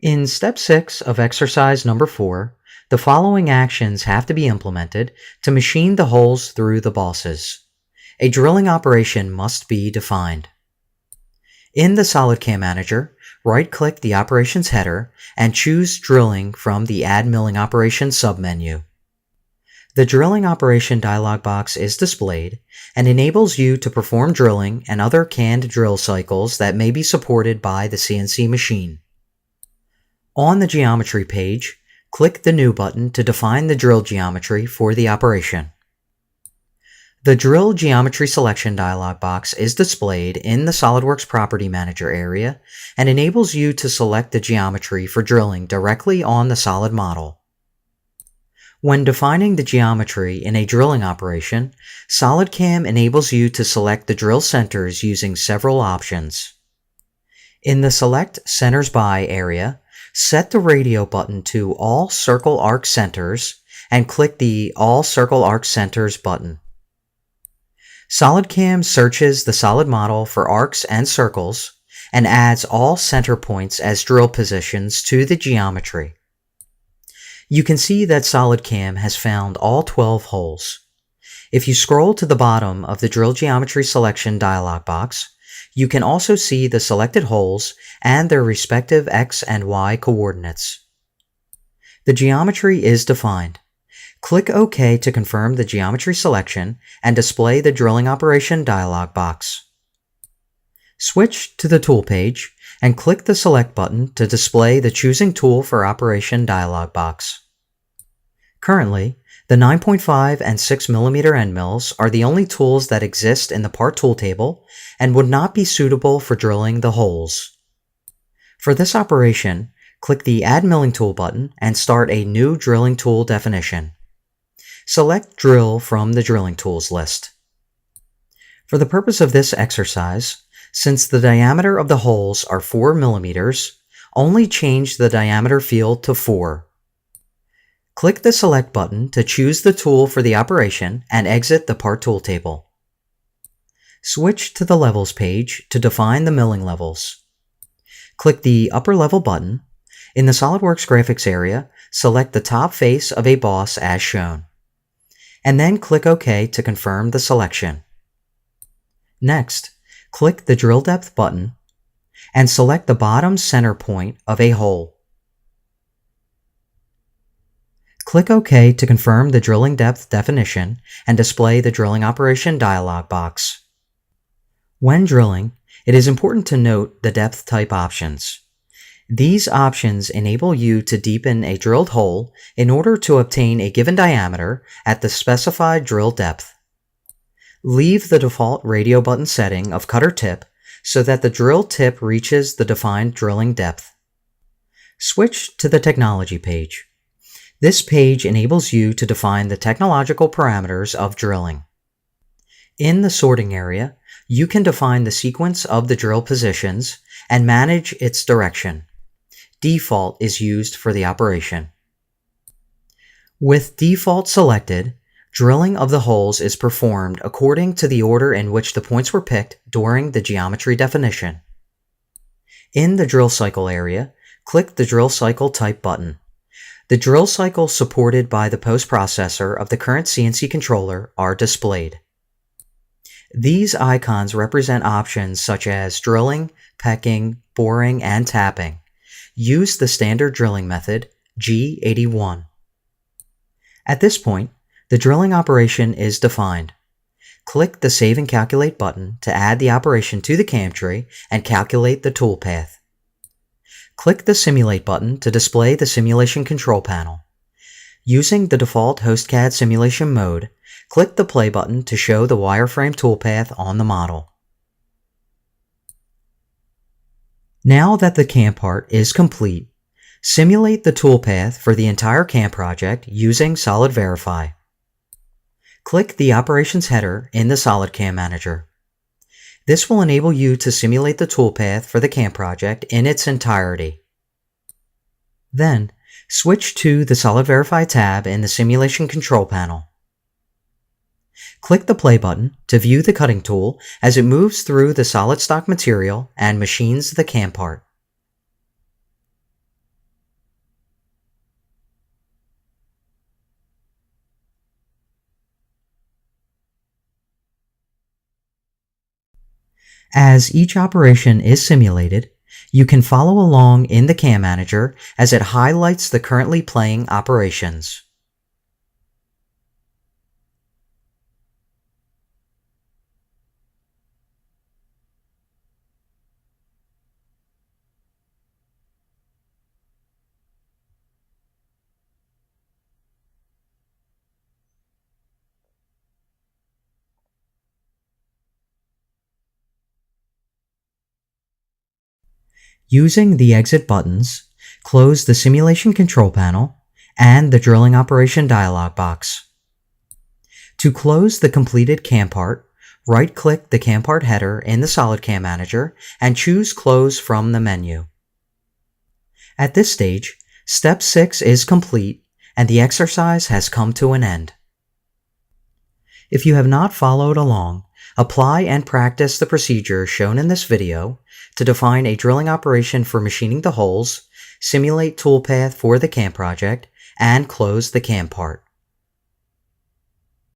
In step 6 of exercise number 4, the following actions have to be implemented to machine the holes through the bosses. A drilling operation must be defined. In the SolidCAM Manager, right-click the operations header and choose Drilling from the Add Milling Operations submenu. The Drilling Operation dialog box is displayed and enables you to perform drilling and other canned drill cycles that may be supported by the CNC machine. On the Geometry page, click the New button to define the drill geometry for the operation. The Drill Geometry Selection dialog box is displayed in the SOLIDWORKS Property Manager area and enables you to select the geometry for drilling directly on the solid model. When defining the geometry in a drilling operation, SolidCAM enables you to select the drill centers using several options. In the Select Centers By area, set the radio button to All Circle Arc Centers and click the All Circle Arc Centers button. SolidCAM searches the solid model for arcs and circles and adds all center points as drill positions to the geometry. You can see that SolidCAM has found all 12 holes. If you scroll to the bottom of the Drill Geometry Selection dialog box, you can also see the selected holes and their respective X and Y coordinates. The geometry is defined. Click OK to confirm the geometry selection and display the Drilling Operation dialog box. Switch to the Tool page and click the Select button to display the Choosing Tool for Operation dialog box. Currently, the 9.5 and 6mm end mills are the only tools that exist in the part tool table and would not be suitable for drilling the holes. For this operation, click the Add Milling Tool button and start a new drilling tool definition. Select Drill from the Drilling Tools list. For the purpose of this exercise, since the diameter of the holes are 4 mm, only change the diameter field to 4. Click the Select button to choose the tool for the operation and exit the Part Tool table. Switch to the Levels page to define the milling levels. Click the Upper Level button. In the SOLIDWORKS Graphics area, select the top face of a boss as shown, and then click OK to confirm the selection. Next, click the Drill Depth button and select the bottom center point of a hole. Click OK to confirm the drilling depth definition and display the Drilling Operation dialog box. When drilling, it is important to note the depth type options. These options enable you to deepen a drilled hole in order to obtain a given diameter at the specified drill depth. Leave the default radio button setting of cutter tip so that the drill tip reaches the defined drilling depth. Switch to the Technology page. This page enables you to define the technological parameters of drilling. In the Sorting area, you can define the sequence of the drill positions and manage its direction. Default is used for the operation. With default selected, drilling of the holes is performed according to the order in which the points were picked during the geometry definition. In the Drill Cycle area, click the Drill Cycle Type button. The drill cycles supported by the post-processor of the current CNC controller are displayed. These icons represent options such as drilling, pecking, boring, and tapping. Use the standard drilling method, G81. At this point, the drilling operation is defined. Click the Save and Calculate button to add the operation to the CAM tree and calculate the tool path. Click the Simulate button to display the simulation control panel. Using the default HostCAD simulation mode, click the Play button to show the wireframe toolpath on the model. Now that the CAM part is complete, simulate the toolpath for the entire CAM project using Solid Verify. Click the Operations header in the SolidCAM Manager. This will enable you to simulate the toolpath for the CAM project in its entirety. Then, switch to the Solid Verify tab in the Simulation Control panel. Click the Play button to view the cutting tool as it moves through the solid stock material and machines the CAM part. As each operation is simulated, you can follow along in the Cam Manager as it highlights the currently playing operations. Using the exit buttons, close the Simulation Control Panel and the Drilling Operation dialog box. To close the completed cam part, right-click the cam part header in the SolidCam Manager and choose Close from the menu. At this stage, Step 6 is complete and the exercise has come to an end. If you have not followed along, apply and practice the procedure shown in this video to define a drilling operation for machining the holes, simulate toolpath for the cam project, and close the cam part.